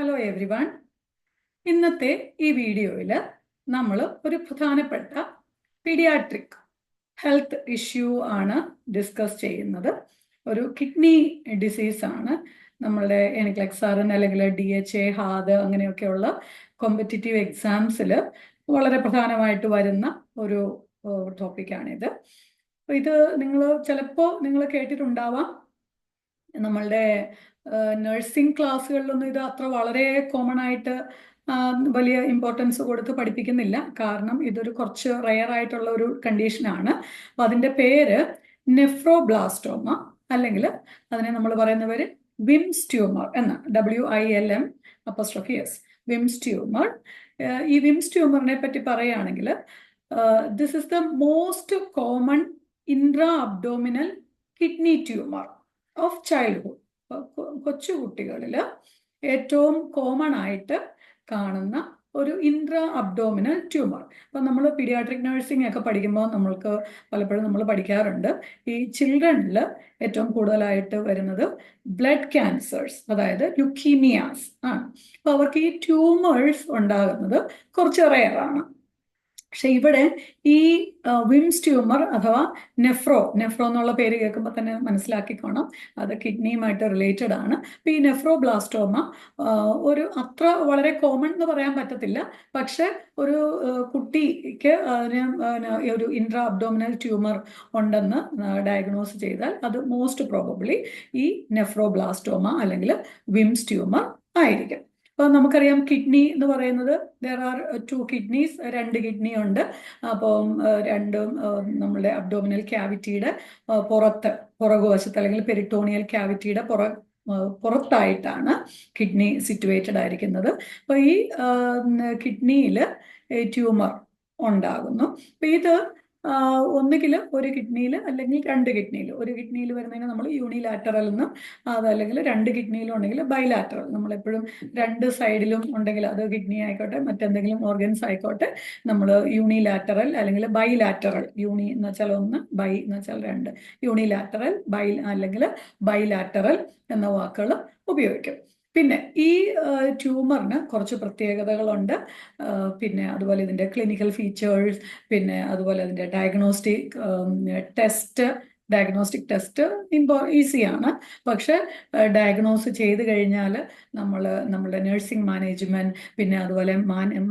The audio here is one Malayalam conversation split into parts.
Hello every one. ഇന്നത്തെ ഈ വീഡിയോയിൽ നമ്മൾ ഒരു പ്രധാനപ്പെട്ട പീഡിയാട്രിക് ഹെൽത്ത് ഇഷ്യൂ ആണ് ഡിസ്കസ് ചെയ്യുന്നത്. ഒരു കിഡ്നി ഡിസീസ് ആണ്. നമ്മളുടെ എൻക്ലെക്സാറിന് അല്ലെങ്കിൽ DHA, ഹാദ് അങ്ങനെയൊക്കെയുള്ള കോമ്പറ്റിറ്റീവ് എക്സാംസിൽ വളരെ പ്രധാനമായിട്ട് വരുന്ന ഒരു ടോപ്പിക്കാണിത്. ഇത് ചിലപ്പോൾ നിങ്ങൾ കേട്ടിട്ടുണ്ടാവാം. നമ്മളുടെ നഴ്സിംഗ് ക്ലാസ്സുകളിലൊന്നും ഇത് അത്ര വളരെ കോമൺ ആയിട്ട് വലിയ ഇമ്പോർട്ടൻസ് കൊടുത്ത് പഠിപ്പിക്കുന്നില്ല. കാരണം ഇതൊരു കുറച്ച് റെയർ ആയിട്ടുള്ള ഒരു കണ്ടീഷനാണ്. അപ്പം അതിൻ്റെ പേര് നെഫ്രോബ്ലാസ്റ്റോമ, അല്ലെങ്കിൽ അതിനെ നമ്മൾ പറയുന്ന പേര് വിംസ് ട്യൂമർ എന്നാണ്. WILM', Wilms tumour. ഈ വിംസ് ട്യൂമറിനെ പറ്റി പറയുകയാണെങ്കിൽ this is the most common intra abdominal kidney tumour of childhood. കൊച്ചുകുട്ടികളിൽ ഏറ്റവും കോമൺ ആയിട്ട് കാണുന്ന ഒരു ഇൻട്രാ അബ്ഡോമിനൽ ട്യൂമർ. അപ്പം നമ്മൾ പീഡിയാട്രിക് നഴ്സിംഗ് ഒക്കെ പഠിക്കുമ്പോൾ പലപ്പോഴും നമ്മൾ പഠിക്കാറുണ്ട്, ഈ ചിൽഡ്രനിൽ ഏറ്റവും കൂടുതലായിട്ട് വരുന്നത് ബ്ലഡ് ക്യാൻസേഴ്സ്, അതായത് ലുക്കീമിയാസ് ആണ്. അപ്പോൾ അവർക്ക് ഈ ട്യൂമേഴ്സ് ഉണ്ടാകുന്നത് കുറച്ച് റെയറാണ്. പക്ഷെ ഇവിടെ ഈ വിംസ് ട്യൂമർ അഥവാ നെഫ്രോ എന്നുള്ള പേര് കേൾക്കുമ്പോൾ തന്നെ മനസ്സിലാക്കിക്കോണം, അത് കിഡ്നിയുമായിട്ട് റിലേറ്റഡ് ആണ്. അപ്പോൾ ഈ നെഫ്രോബ്ലാസ്റ്റോമ ഒരു അത്ര വളരെ കോമൺ എന്ന് പറയാൻ പറ്റത്തില്ല. പക്ഷെ ഒരു കുട്ടിക്ക് ഒരു ഇൻട്രാ അബ്ഡോമിനൽ ട്യൂമർ ഉണ്ടെന്ന് ഡയഗ്നോസ് ചെയ്താൽ അത് മോസ്റ്റ് പ്രോബബ്ലി ഈ നെഫ്രോബ്ലാസ്റ്റോമ അല്ലെങ്കിൽ വിംസ് ട്യൂമർ ആയിരിക്കും. അപ്പോൾ നമുക്കറിയാം, കിഡ്നി എന്ന് പറയുന്നത് ദർ ആർ 2 കിഡ്നീസ്, 2 കിഡ്നി ഉണ്ട്. അപ്പം രണ്ടും നമ്മുടെ അബ്ഡോമിനൽ ക്യാവിറ്റിയുടെ പുറകുവശത്ത് അല്ലെങ്കിൽ പെരിട്ടോണിയൽ ക്യാവിറ്റിയുടെ പുറത്തായിട്ടാണ് കിഡ്നി സിറ്റുവേറ്റഡ് ആയിരിക്കുന്നത്. അപ്പോൾ ഈ കിഡ്നിയിൽ ട്യൂമർ ഉണ്ടാകുന്നു. അപ്പോൾ ഇത് ഒന്നുകിൽ ഒരു കിഡ്നിയിൽ അല്ലെങ്കിൽ 2 കിഡ്നിയിൽ. ഒരു കിഡ്നിയിൽ വരുന്നതിന് നമ്മൾ യൂണിലാറ്ററൽ എന്നും, അതല്ലെങ്കിൽ 2 കിഡ്നിയിലും ഉണ്ടെങ്കിൽ ബൈലാറ്ററൽ. നമ്മളെപ്പോഴും 2 സൈഡിലും ഉണ്ടെങ്കിൽ അത് കിഡ്നി ആയിക്കോട്ടെ മറ്റെന്തെങ്കിലും ഓർഗൻസ് ആയിക്കോട്ടെ, നമ്മൾ യൂണിലാറ്ററൽ അല്ലെങ്കിൽ ബൈലാറ്ററൽ, യൂണി എന്ന് വെച്ചാൽ 1, ബൈ എന്ന് വെച്ചാൽ 2, യൂണിലാറ്ററൽ അല്ലെങ്കിൽ ബൈലാറ്ററൽ എന്ന വാക്കുകൾ ഉപയോഗിക്കും. പിന്നെ ഈ ട്യൂമറിന് കുറച്ച് പ്രത്യേകതകളുണ്ട്. പിന്നെ അതുപോലെ ഇതിൻ്റെ ക്ലിനിക്കൽ ഫീച്ചേഴ്സ്, പിന്നെ അതുപോലെ അതിൻ്റെ ഡയഗ്നോസ്റ്റിക് ടെസ്റ്റ് ഈസിയാണ്. പക്ഷെ ഡയഗ്നോസ് ചെയ്ത് കഴിഞ്ഞാൽ നമ്മളുടെ നഴ്സിംഗ് മാനേജ്മെന്റ്, പിന്നെ അതുപോലെ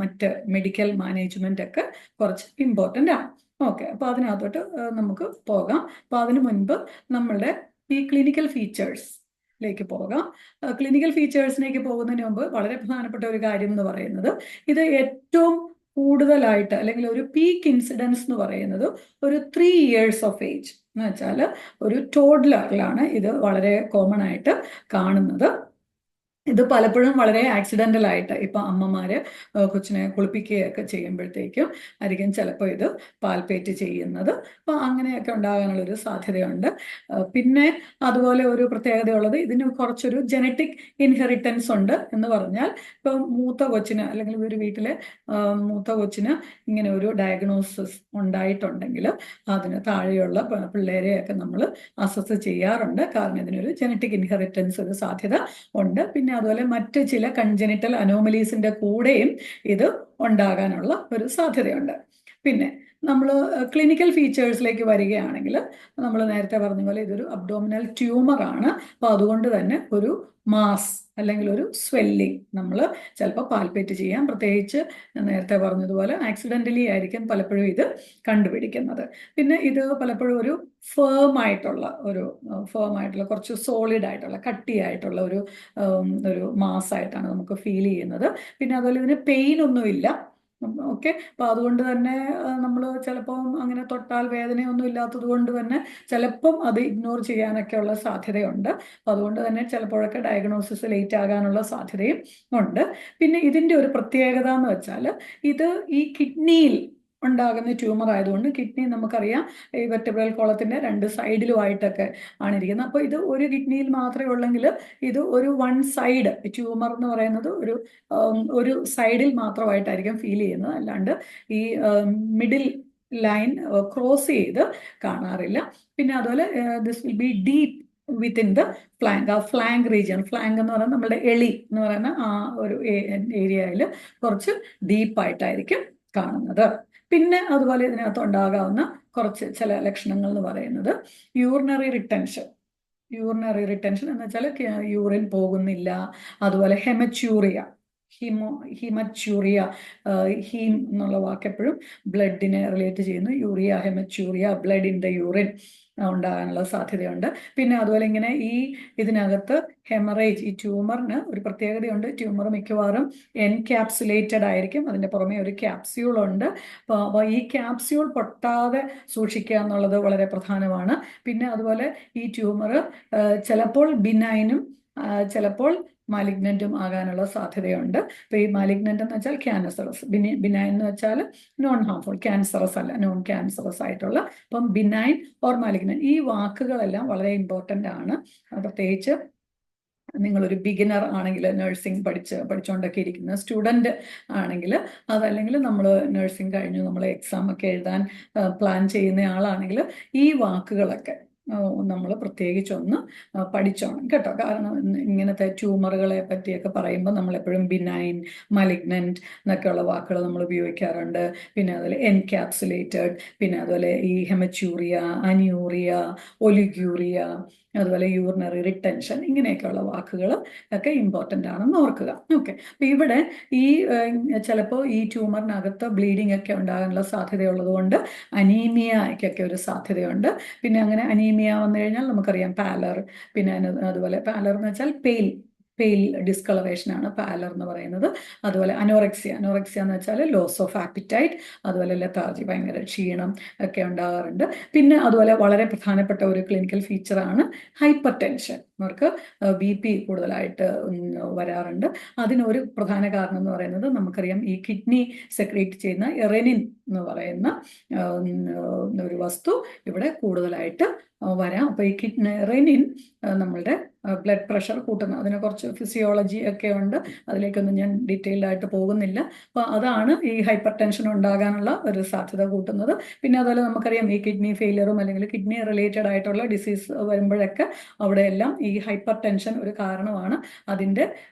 മറ്റ് മെഡിക്കൽ മാനേജ്മെന്റ് ഒക്കെ കുറച്ച് ഇമ്പോർട്ടൻ്റ് ആണ്. ഓക്കെ, അപ്പോൾ അതിനകത്തോട്ട് നമുക്ക് പോകാം. അപ്പോൾ അതിനു മുൻപ് നമ്മളുടെ ഈ ക്ലിനിക്കൽ ഫീച്ചേഴ്സിലേക്ക് പോകാം. ക്ലിനിക്കൽ ഫീച്ചേഴ്സിലേക്ക് പോകുന്നതിന് മുമ്പ് വളരെ പ്രധാനപ്പെട്ട ഒരു കാര്യം എന്ന് പറയുന്നത്, ഇത് ഏറ്റവും കൂടുതലായിട്ട് അല്ലെങ്കിൽ ഒരു പീക്ക് ഇൻസിഡൻസ് എന്ന് പറയുന്നത് ഒരു 3 years ഓഫ് ഏജ് എന്ന് വെച്ചാൽ ഒരു ടോഡ്ലറിലാണ് ഇത് വളരെ കോമൺ ആയിട്ട് കാണുന്നത്. ഇത് പലപ്പോഴും വളരെ ആക്സിഡൻ്റൽ ആയിട്ട്, ഇപ്പം അമ്മമാർ കൊച്ചിനെ കുളിപ്പിക്കുകയൊക്കെ ചെയ്യുമ്പോഴത്തേക്കും ആയിരിക്കും ചിലപ്പോൾ ഇത് പാൽപേറ്റ് ചെയ്യുന്നത്. അപ്പോൾ അങ്ങനെയൊക്കെ ഉണ്ടാകാനുള്ളൊരു സാധ്യതയുണ്ട്. പിന്നെ അതുപോലെ ഒരു പ്രത്യേകതയുള്ളത്, ഇതിന് കുറച്ചൊരു ജനറ്റിക് ഇൻഹെറിറ്റൻസ് ഉണ്ട്. എന്ന് പറഞ്ഞാൽ ഇപ്പം മൂത്ത കൊച്ചിന് അല്ലെങ്കിൽ ഒരു വീട്ടിലെ മൂത്ത കൊച്ചിന് ഇങ്ങനെ ഒരു ഡയഗ്നോസിസ് ഉണ്ടായിട്ടുണ്ടെങ്കിൽ അതിന് താഴെയുള്ള പിള്ളേരെയൊക്കെ നമ്മൾ അസസ് ചെയ്യാറുണ്ട്. കാരണം ഇതിനൊരു ജനറ്റിക് ഇൻഹെറിറ്റൻസ് ഒരു സാധ്യത ഉണ്ട്. പിന്നെ അതുപോലെ മറ്റ് ചില കൺജനിറ്റൽ അനോമലീസിന്റെ കൂടെയും ഇത് ഉണ്ടാകാനുള്ള ഒരു സാധ്യതയുണ്ട്. പിന്നെ നമ്മൾ ക്ലിനിക്കൽ ഫീച്ചേഴ്സിലേക്ക് വരികയാണെങ്കിൽ, നമ്മൾ നേരത്തെ പറഞ്ഞ പോലെ ഇതൊരു അബ്ഡോമിനൽ ട്യൂമർ ആണ്. അപ്പോൾ അതുകൊണ്ട് തന്നെ ഒരു മാസ് അല്ലെങ്കിൽ ഒരു സ്വെല്ലിങ് നമ്മൾ ചിലപ്പോൾ പാൽപേറ്റ് ചെയ്യാം. പ്രത്യേകിച്ച് നേരത്തെ പറഞ്ഞതുപോലെ ആക്സിഡൻ്റലി ആയിരിക്കും പലപ്പോഴും ഇത് കണ്ടുപിടിക്കുന്നത്. പിന്നെ ഇത് പലപ്പോഴും ഒരു ഫേം ആയിട്ടുള്ള കുറച്ച് സോളിഡ് ആയിട്ടുള്ള കട്ടിയായിട്ടുള്ള ഒരു മാസായിട്ടാണ് നമുക്ക് ഫീൽ ചെയ്യുന്നത്. പിന്നെ അതുപോലെ ഇതിന് പെയിൻ ഒന്നുമില്ല. ഓക്കെ, അപ്പോൾ അതുകൊണ്ട് തന്നെ നമ്മൾ ചിലപ്പം അങ്ങനെ തൊട്ടാൽ വേദനയൊന്നും ഇല്ലാത്തത് കൊണ്ട് തന്നെ ചിലപ്പം അത് ഇഗ്നോർ ചെയ്യാനൊക്കെ ഉള്ള സാധ്യതയുണ്ട്. അപ്പോൾ അതുകൊണ്ട് തന്നെ ചിലപ്പോഴൊക്കെ ഡയഗ്നോസിസ് ലേറ്റ് ആകാനുള്ള സാധ്യതയും ഉണ്ട്. പിന്നെ ഇതിൻ്റെ ഒരു പ്രത്യേകത എന്ന് വെച്ചാൽ, ഇത് ഈ കിഡ്നിയിൽ ഉണ്ടാകുന്ന ട്യൂമർ ആയതുകൊണ്ട്, കിഡ്നി നമുക്കറിയാം ഈ വെർട്ടിബ്രൽ കോളത്തിൻ്റെ 2 സൈഡിലുമായിട്ടൊക്കെ ആണ് ഇരിക്കുന്നത്. അപ്പോൾ ഇത് ഒരു കിഡ്നിയിൽ മാത്രമേ ഉള്ളെങ്കിൽ ഇത് ഒരു 1 സൈഡ് ട്യൂമർ എന്ന് പറയുന്നത് ഒരു സൈഡിൽ മാത്രമായിട്ടായിരിക്കും ഫീൽ ചെയ്യുന്നത്. അല്ലാണ്ട് ഈ മിഡിൽ ലൈൻ ക്രോസ് ചെയ്ത് കാണാറില്ല. പിന്നെ അതുപോലെ this will be deep within the flank. ആ ഫ്ലാങ്ക് റീജിയൻ, ഫ്ലാങ്ക് എന്ന് പറയുന്നത് നമ്മുടെ എളി എന്ന് പറയുന്ന ആ ഒരു ഏരിയയിൽ കുറച്ച് ഡീപ്പായിട്ടായിരിക്കും കാണുന്നത്. പിന്നെ അതുപോലെ ഇതിനകത്ത് ഉണ്ടാകാവുന്ന കുറച്ച് ചില ലക്ഷണങ്ങൾ എന്ന് പറയുന്നത് യൂറിനറി റിട്ടൻഷൻ. യൂറിനറി റിട്ടൻഷൻ എന്ന് വെച്ചാൽ യൂറിൻ പോകുന്നില്ല. അതുപോലെ ഹെമച്യൂറിയ, ഹിമച്യൂറിയ, ഹീം എന്നുള്ള വാക്ക് എപ്പോഴും ബ്ലഡിനെ റിലേറ്റ് ചെയ്യുന്നു. Urea, haematuria, blood in the urine ഉണ്ടാകാനുള്ള സാധ്യതയുണ്ട്. പിന്നെ അതുപോലെ ഇങ്ങനെ ഈ ഇതിനകത്ത് ഹെമറേജ്, ഈ ട്യൂമറിന് ഒരു പ്രത്യേകതയുണ്ട്. ട്യൂമർ മിക്കവാറും എൻക്യാപ്സുലേറ്റഡ് ആയിരിക്കും. അതിൻ്റെ പുറമെ ഒരു ക്യാപ്സ്യൂൾ ഉണ്ട്. അപ്പോൾ ഈ ക്യാപ്സ്യൂൾ പൊട്ടാതെ സൂക്ഷിക്കുക എന്നുള്ളത് വളരെ പ്രധാനമാണ്. പിന്നെ അതുപോലെ ഈ ട്യൂമർ ചിലപ്പോൾ ബിനൈനും ചിലപ്പോൾ മാലിഗ്നന്റും ആകാനുള്ള സാധ്യതയുണ്ട്. അപ്പോൾ ഈ മാലിഗ്നന്റ് എന്ന് വെച്ചാൽ ക്യാൻസറസ്, ബിനൈൻ എന്ന് വെച്ചാൽ നോൺ ഹാർംഫുൾ, ക്യാൻസറസ് അല്ല, നോൺ ക്യാൻസറസ് ആയിട്ടുള്ള. അപ്പം ബിനൈൻ ഓർ മാലിഗ്നന്റ്, ഈ വാക്കുകളെല്ലാം വളരെ ഇമ്പോർട്ടൻ്റ് ആണ്. പ്രത്യേകിച്ച് നിങ്ങളൊരു ബിഗിനർ ആണെങ്കിൽ, നഴ്സിംഗ് പഠിച്ചുകൊണ്ടൊക്കെ ഇരിക്കുന്ന സ്റ്റുഡൻറ്റ് ആണെങ്കിൽ, അതല്ലെങ്കിൽ നമ്മൾ നഴ്സിംഗ് കഴിഞ്ഞു നമ്മൾ എക്സാം ഒക്കെ എഴുതാൻ പ്ലാൻ ചെയ്യുന്ന ആളാണെങ്കിൽ ഈ വാക്കുകളൊക്കെ നമ്മൾ പ്രത്യേകിച്ചൊന്ന് പഠിച്ചോണം കേട്ടോ. കാരണം ഇങ്ങനത്തെ ട്യൂമറുകളെ പറ്റിയൊക്കെ പറയുമ്പോൾ നമ്മളെപ്പോഴും ബിനൈൻ, മലിഗ്നന്റ് എന്നൊക്കെയുള്ള വാക്കുകൾ നമ്മൾ ഉപയോഗിക്കാറുണ്ട്. പിന്നെ അതുപോലെ എൻക്യാപ്സുലേറ്റഡ്, പിന്നെ അതുപോലെ ഈ ഹെമച്യൂറിയ, അന്യൂറിയ, ഒലിഗ്യൂറിയ, അതുപോലെ യൂറിനറി റിട്ടൻഷൻ, ഇങ്ങനെയൊക്കെയുള്ള വാക്കുകൾ ഒക്കെ ഇമ്പോർട്ടൻ്റ് ആണെന്ന് ഓർക്കുക. ഓക്കെ. അപ്പം ഇവിടെ ഈ ചിലപ്പോൾ ഈ ട്യൂമറിനകത്ത് ബ്ലീഡിംഗ് ഒക്കെ ഉണ്ടാകാനുള്ള സാധ്യതയുള്ളത് കൊണ്ട് അനീമിയയ്ക്കൊക്കെ ഒരു സാധ്യതയുണ്ട്. പിന്നെ അങ്ങനെ അനീമിയ വന്നു കഴിഞ്ഞാൽ നമുക്കറിയാം പാലർ, പിന്നെ അതുപോലെ പാലർ എന്ന് വെച്ചാൽ പെയിൽ ഡിസ്കളറേഷൻ ആണ് പാലർ എന്ന് പറയുന്നത്. അതുപോലെ അനോറക്സിയ എന്ന് വെച്ചാൽ ലോസ് ഓഫ് ആപ്പിറ്റൈറ്റ്, അതുപോലെ ലെത്താർജി, ഭയങ്കര ക്ഷീണം ഒക്കെ ഉണ്ടാകാറുണ്ട്. പിന്നെ അതുപോലെ വളരെ പ്രധാനപ്പെട്ട ഒരു ക്ലിനിക്കൽ ഫീച്ചറാണ് ഹൈപ്പർ ടെൻഷൻ. അവർക്ക് BP കൂടുതലായിട്ട് വരാറുണ്ട്. അതിനൊരു പ്രധാന കാരണം എന്ന് പറയുന്നത് നമുക്കറിയാം ഈ കിഡ്നി സെക്രീറ്റ് ചെയ്യുന്ന റെനിൻ എന്ന് പറയുന്ന ഒരു വസ്തു ഇവിടെ കൂടുതലായിട്ട് വരാം. അപ്പോൾ ഈ റെനിൻ നമ്മളുടെ ബ്ലഡ് പ്രഷർ കൂട്ടുന്ന, അതിനെ കുറച്ച് ഫിസിയോളജി ഒക്കെ ഉണ്ട്, അതിലേക്കൊന്നും ഞാൻ ഡീറ്റെയിൽഡ് ആയിട്ട് പോകുന്നില്ല. അപ്പോൾ അതാണ് ഈ ഹൈപ്പർ ടെൻഷൻ ഉണ്ടാകാനുള്ള ഒരു സാധ്യത കൂട്ടുന്നത്. പിന്നെ അതുപോലെ നമുക്കറിയാം ഈ കിഡ്നി ഫെയിലിയറും അല്ലെങ്കിൽ കിഡ്നി റിലേറ്റഡ് ആയിട്ടുള്ള ഡിസീസ് വരുമ്പോഴൊക്കെ അവിടെയെല്ലാം ഈ ഹൈപ്പർ ടെൻഷൻ ഒരു കാരണമാണ്. അതിൻ്റെ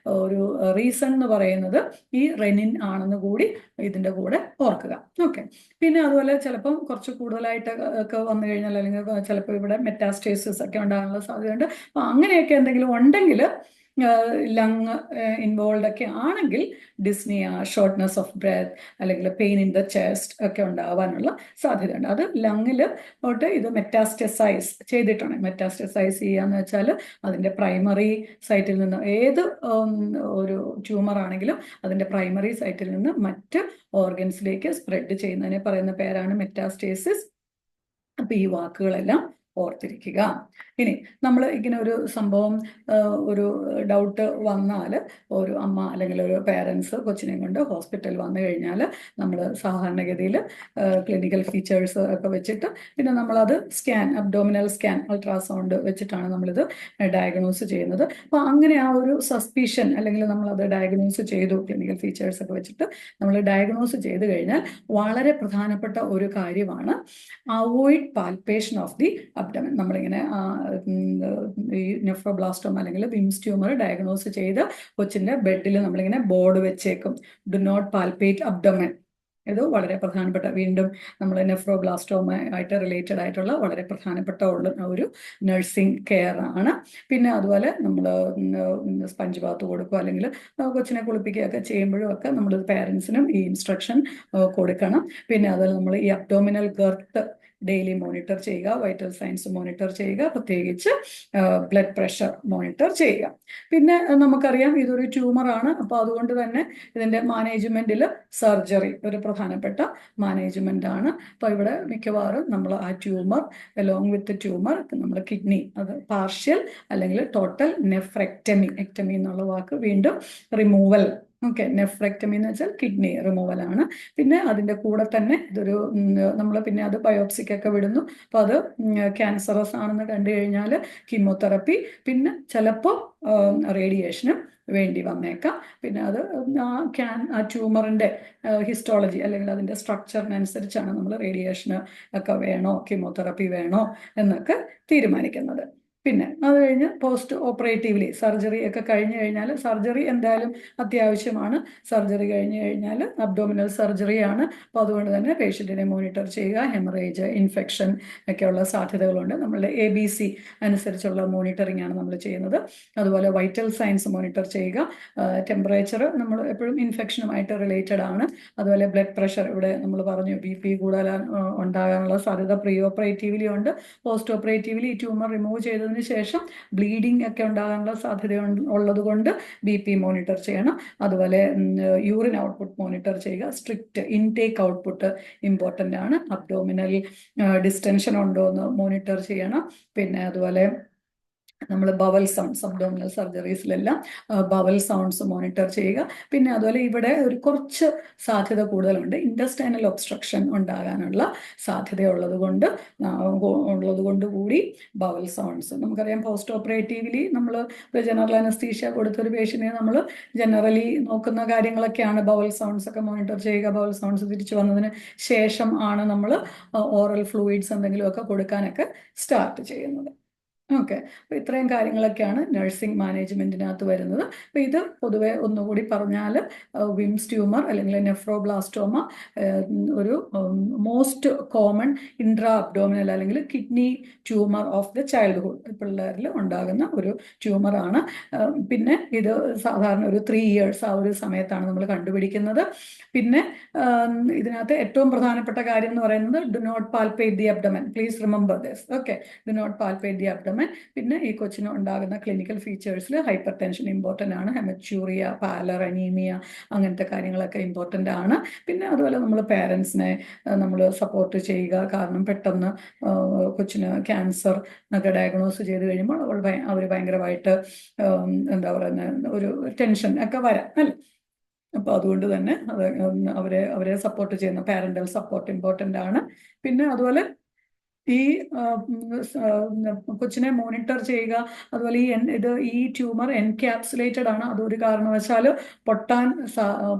ഒരു റീസൺ എന്ന് പറയുന്നത് ഈ റെനിൻ ആണെന്ന് കൂടി ഇതിൻ്റെ കൂടെ ഓർക്കുക. ഓക്കെ. പിന്നെ അതുപോലെ ചിലപ്പം കുറച്ച് കൂടുതലായിട്ട് ഒക്കെ വന്നു കഴിഞ്ഞാൽ, അല്ലെങ്കിൽ ചിലപ്പോൾ ഇവിടെ മെറ്റാസ്റ്റേസിസ് ഒക്കെ ഉണ്ടാകാനുള്ള സാധ്യതയുണ്ട്. അപ്പം അങ്ങനെയൊക്കെ എന്തെങ്കിലും ഉണ്ടെങ്കിൽ, ലങ് ഇൻവോൾവ് ഒക്കെ ആണെങ്കിൽ ഡിസ്നിയ, ഷോർട്ട്നെസ് ഓഫ് ബ്രെത്ത്, അല്ലെങ്കിൽ പെയിൻ ഇൻ ദ ചെസ്റ്റ് ഒക്കെ ഉണ്ടാവാനുള്ള സാധ്യതയുണ്ട്. അത് ലങ്ങിൽ തൊട്ട് ഇത് മെറ്റാസ്റ്റസൈസ് ചെയ്തിട്ടുണ്ട്. മെറ്റാസ്റ്റസൈസ് ചെയ്യാന്ന് വെച്ചാൽ അതിൻ്റെ പ്രൈമറി സൈറ്റിൽ നിന്ന്, ഏത് ഒരു ട്യൂമർ ആണെങ്കിലും അതിൻ്റെ പ്രൈമറി സൈറ്റിൽ നിന്ന് മറ്റ് ഓർഗൻസിലേക്ക് സ്പ്രെഡ് ചെയ്യുന്നതിനെ പറയുന്ന പേരാണ് മെറ്റാസ്റ്റേസിസ്. അപ്പം ഈ വാക്കുകളെല്ലാം ഓർത്തിരിക്കുക. ഇനി നമ്മൾ ഇങ്ങനെ ഒരു സംഭവം, ഒരു ഡൗട്ട് വന്നാൽ ഒരു അമ്മ അല്ലെങ്കിൽ ഒരു പേരൻസ് കൊച്ചിനെ കൊണ്ട് ഹോസ്പിറ്റലിൽ വന്നു കഴിഞ്ഞാൽ നമ്മൾ സാധാരണഗതിയിൽ ക്ലിനിക്കൽ ഫീച്ചേഴ്സ് ഒക്കെ വെച്ചിട്ട്, പിന്നെ നമ്മളത് സ്കാൻ, അബ്ഡോമിനൽ സ്കാൻ, അൾട്രാസൗണ്ട് വെച്ചിട്ടാണ് നമ്മളിത് ഡയഗ്നോസ് ചെയ്യുന്നത്. അപ്പോൾ അങ്ങനെ ആ ഒരു സസ്പീഷൻ, അല്ലെങ്കിൽ നമ്മളത് ഡയഗ്നോസ് ചെയ്തു, ക്ലിനിക്കൽ ഫീച്ചേഴ്സ് ഒക്കെ വെച്ചിട്ട് നമ്മൾ ഡയഗ്നോസ് ചെയ്ത് കഴിഞ്ഞാൽ വളരെ പ്രധാനപ്പെട്ട ഒരു കാര്യമാണ് avoid palpation of the abdomen. നമ്മളിങ്ങനെ ഈ നെഫ്രോബ്ലാസ്റ്റോമ അല്ലെങ്കിൽ വിംസ് ട്യൂമർ ഡയഗ്നോസ് ചെയ്ത് കൊച്ചിൻ്റെ ബെഡിൽ നമ്മളിങ്ങനെ ബോർഡ് വെച്ചേക്കും, ഡു നോട്ട് പാൽപേറ്റ് അബ്ഡമൻ. ഇത് വളരെ പ്രധാനപ്പെട്ട, വീണ്ടും നമ്മൾ നെഫ്രോബ്ലാസ്റ്റോമ ആയിട്ട് റിലേറ്റഡ് ആയിട്ടുള്ള വളരെ പ്രധാനപ്പെട്ട ഒരു നഴ്സിംഗ് കെയർ ആണ്. പിന്നെ അതുപോലെ നമ്മൾ സ്പഞ്ച് ബാത്ത് കൊടുക്കുക, അല്ലെങ്കിൽ കൊച്ചിനെ കുളിപ്പിക്കുകയൊക്കെ ചെയ്യുമ്പോഴും ഒക്കെ നമ്മൾ പേരൻസിനും ഈ ഇൻസ്ട്രക്ഷൻ കൊടുക്കണം. പിന്നെ അതുപോലെ നമ്മൾ ഈ അബ്ഡോമിനൽ ഗർത്ത് ഡെയിലി മോണിറ്റർ ചെയ്യുക, വൈറ്റൽ സൈൻസ് മോണിറ്റർ ചെയ്യുക, പ്രത്യേകിച്ച് ബ്ലഡ് പ്രഷർ മോണിറ്റർ ചെയ്യുക. പിന്നെ നമുക്കറിയാം ഇതൊരു ട്യൂമറാണ്. അപ്പോൾ അതുകൊണ്ട് തന്നെ ഇതിൻ്റെ മാനേജ്മെൻറ്റിൽ സർജറി ഒരു പ്രധാനപ്പെട്ട മാനേജ്മെൻ്റ് ആണ്. അപ്പോൾ ഇവിടെ മിക്കവാറും നമ്മൾ ആ ട്യൂമർ അലോങ് വിത്ത് ട്യൂമർ നമ്മൾ കിഡ്നി, അത് പാർഷ്യൽ അല്ലെങ്കിൽ ടോട്ടൽ നെഫ്രെക്ടമി, എക്ടമി എന്നുള്ള വാക്ക് വീണ്ടും റിമൂവൽ. ഓക്കെ. നെഫ്രെക്ടമി എന്ന് വെച്ചാൽ കിഡ്നി റിമൂവൽ ആണ്. പിന്നെ അതിൻ്റെ കൂടെ തന്നെ ഇതൊരു നമ്മൾ പിന്നെ അത് ബയോപ്സിക്കൊക്കെ വിടുന്നു. അപ്പോൾ അത് ക്യാൻസറസ് ആണെന്ന് കണ്ടു കഴിഞ്ഞാൽ കീമോതെറപ്പി, പിന്നെ ചിലപ്പോൾ റേഡിയേഷനും വേണ്ടി വന്നേക്കാം. പിന്നെ അത് ആ ട്യൂമറിൻ്റെ ഹിസ്റ്റോളജി അല്ലെങ്കിൽ അതിൻ്റെ സ്ട്രക്ചറിനനുസരിച്ചാണ് നമ്മൾ റേഡിയേഷന് ഒക്കെ വേണോ കീമോതെറപ്പി വേണോ എന്നൊക്കെ തീരുമാനിക്കുന്നത്. പിന്നെ അത് കഴിഞ്ഞ് പോസ്റ്റ് ഓപ്പറേറ്റീവ്ലി സർജറി ഒക്കെ കഴിഞ്ഞ് കഴിഞ്ഞാൽ, സർജറി എന്തായാലും അത്യാവശ്യമാണ്. സർജറി കഴിഞ്ഞ് കഴിഞ്ഞാൽ അബ്ഡോമിനൽ സർജറിയാണ്. അപ്പോൾ അതുകൊണ്ട് തന്നെ പേഷ്യൻറ്റിനെ മോണിറ്റർ ചെയ്യുക. ഹെമറേജ്, ഇൻഫെക്ഷൻ ഒക്കെയുള്ള സാധ്യതകളുണ്ട്. നമ്മളുടെ ABC അനുസരിച്ചുള്ള മോണിറ്ററിംഗ് ആണ് നമ്മൾ ചെയ്യുന്നത്. അതുപോലെ വൈറ്റൽ സയൻസ് മോണിറ്റർ ചെയ്യുക. ടെമ്പറേച്ചർ നമ്മൾ എപ്പോഴും ഇൻഫെക്ഷനുമായിട്ട് റിലേറ്റഡ് ആണ്. അതുപോലെ ബ്ലഡ് പ്രഷർ, ഇവിടെ നമ്മൾ പറഞ്ഞു BP കൂടുതൽ ഉണ്ടാകാനുള്ള സാധ്യത പ്രീ ഓപ്പറേറ്റീവ്ലി ഉണ്ട്. പോസ്റ്റ് ഓപ്പറേറ്റീവ്ലി ഈ ട്യൂമർ റിമൂവ് ചെയ്തതിന് ശേഷം ബ്ലീഡിംഗ് ഒക്കെ ഉണ്ടാകാനുള്ള സാധ്യത ഉള്ളത് കൊണ്ട് BP മോണിറ്റർ ചെയ്യണം. അതുപോലെ യൂറിൻ ഔട്ട്പുട്ട് മോണിറ്റർ ചെയ്യുക. സ്ട്രിക്റ്റ് ഇൻടേക്ക് ഔട്ട്പുട്ട് ഇമ്പോർട്ടൻ്റ് ആണ്. അബ്ഡോമിനൽ ഡിസ്റ്റൻഷൻ ഉണ്ടോ എന്ന് മോണിറ്റർ ചെയ്യണം. പിന്നെ അതുപോലെ നമ്മൾ ബവൽ സൗണ്ട്സ്, അബ്ഡോമിനൽ സർജറീസിലെല്ലാം ബവൽ സൗണ്ട്സ് മോണിറ്റർ ചെയ്യുക. പിന്നെ അതുപോലെ ഇവിടെ ഒരു കുറച്ച് സാധ്യത കൂടുതലുണ്ട്, ഇൻറ്റസ്റ്റൈനൽ ഒബ്സ്ട്രക്ഷൻ ഉണ്ടാകാനുള്ള സാധ്യതയുള്ളത് കൊണ്ട് കൂടി ബവൽ സൗണ്ട്സ് നമുക്കറിയാം. പോസ്റ്റ് ഓപ്പറേറ്റീവ്ലി നമ്മൾ ജനറൽ അനസ്തീഷ്യ കൊടുത്തൊരു പേഷ്യൻറ്റിനെ നമ്മൾ ജനറലി നോക്കുന്ന കാര്യങ്ങളൊക്കെയാണ് ബവൽ സൗണ്ട്സ് ഒക്കെ മോണിറ്റർ ചെയ്യുക. ബവൽ സൗണ്ട്സ് തിരിച്ചു വന്നതിന് ശേഷം ആണ് നമ്മൾ ഓറൽ ഫ്ലൂയിഡ്സ് എന്തെങ്കിലുമൊക്കെ കൊടുക്കാനൊക്കെ സ്റ്റാർട്ട് ചെയ്യുന്നത്. ഓക്കെ, അപ്പോൾ ഇത്രയും കാര്യങ്ങളൊക്കെയാണ് നഴ്സിംഗ് മാനേജ്മെൻറ്റിനകത്ത് വരുന്നത്. അപ്പോൾ ഇത് പൊതുവെ ഒന്നുകൂടി പറഞ്ഞാൽ വിംസ് ട്യൂമർ അല്ലെങ്കിൽ നെഫ്രോബ്ലാസ്റ്റോമ ഒരു മോസ്റ്റ് കോമൺ ഇൻട്രാ അബ്ഡോമിനൽ അല്ലെങ്കിൽ kidney tumour of the childhood പിള്ളേരിൽ ഉണ്ടാകുന്ന ഒരു ട്യൂമറാണ്. പിന്നെ ഇത് സാധാരണ ഒരു 3 years ആ ഒരു സമയത്താണ് നമ്മൾ കണ്ടുപിടിക്കുന്നത്. പിന്നെ ഇതിനകത്ത് ഏറ്റവും പ്രധാനപ്പെട്ട കാര്യം എന്ന് പറയുന്നത് do not palpate the abdomen. Please remember this. Okay, do not palpate the abdomen. പിന്നെ ഈ കൊച്ചിന് ഉണ്ടാകുന്ന ക്ലിനിക്കൽ ഫീച്ചേഴ്സിൽ ഹൈപ്പർ ടെൻഷൻ ഇമ്പോർട്ടൻ്റ് ആണ്. ഹെമച്യൂറിയ, പാലർ, അനീമിയ അങ്ങനത്തെ കാര്യങ്ങളൊക്കെ ഇമ്പോർട്ടൻ്റ് ആണ്. പിന്നെ അതുപോലെ നമ്മൾ പേരൻസിനെ നമ്മൾ സപ്പോർട്ട് ചെയ്യുക. കാരണം പെട്ടെന്ന് കൊച്ചിന് ക്യാൻസർ ഒക്കെ ഡയഗ്നോസ് ചെയ്ത് കഴിയുമ്പോൾ അവർ ഭയങ്കരമായിട്ട് എന്താ പറയുന്നത് ഒരു ടെൻഷൻ ഒക്കെ വരാം അല്ലേ. അപ്പോൾ അതുകൊണ്ട് തന്നെ അവരെ സപ്പോർട്ട് ചെയ്യുന്ന പാരൻ്റൽ സപ്പോർട്ട് ഇമ്പോർട്ടൻ്റ് ആണ്. പിന്നെ അതുപോലെ ഈ കൊച്ചിനെ മോണിറ്റർ ചെയ്യുക. അതുപോലെ ഈ ട്യൂമർ എൻക്യാപ്സുലേറ്റഡ് ആണ്. അതൊരു കാരണവശാൽ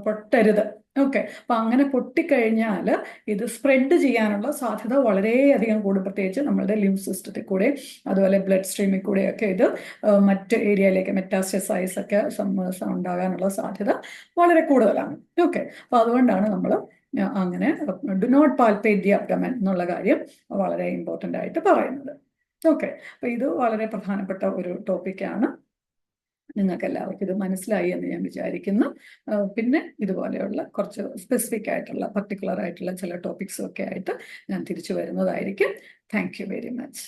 പൊട്ടരുത്. ഓക്കെ, അപ്പം അങ്ങനെ പൊട്ടിക്കഴിഞ്ഞാൽ ഇത് സ്പ്രെഡ് ചെയ്യാനുള്ള സാധ്യത വളരെയധികം കൂടും. പ്രത്യേകിച്ച് നമ്മളുടെ ലിംഫ് സിസ്റ്റത്തിൽ കൂടെ അതുപോലെ ബ്ലഡ് സ്ട്രീമിൽ കൂടെയൊക്കെ ഇത് മറ്റ് ഏരിയയിലേക്ക് മെറ്റാസ്റ്റസൈസ് ഒക്കെ ഉണ്ടാകാനുള്ള സാധ്യത വളരെ കൂടുതലാണ്. ഓക്കെ, അപ്പോൾ അതുകൊണ്ടാണ് നമ്മൾ അങ്ങനെ do not palpate the abdomen എന്നുള്ള കാര്യം വളരെ ഇമ്പോർട്ടൻ്റ് ആയിട്ട് പറയുന്നത്. ഓക്കെ, അപ്പോൾ ഇത് വളരെ പ്രധാനപ്പെട്ട ഒരു ടോപ്പിക്കാണ്. നിങ്ങൾക്ക് എല്ലാവർക്കും ഇത് മനസ്സിലായി എന്ന് ഞാൻ വിചാരിക്കുന്നു. പിന്നെ ഇതുപോലെയുള്ള കുറച്ച് സ്പെസിഫിക് ആയിട്ടുള്ള പർട്ടിക്കുലർ ആയിട്ടുള്ള ചില ടോപ്പിക്സും ഒക്കെ ആയിട്ട് ഞാൻ തിരിച്ചു വരുന്നതായിരിക്കും. Thank you very much.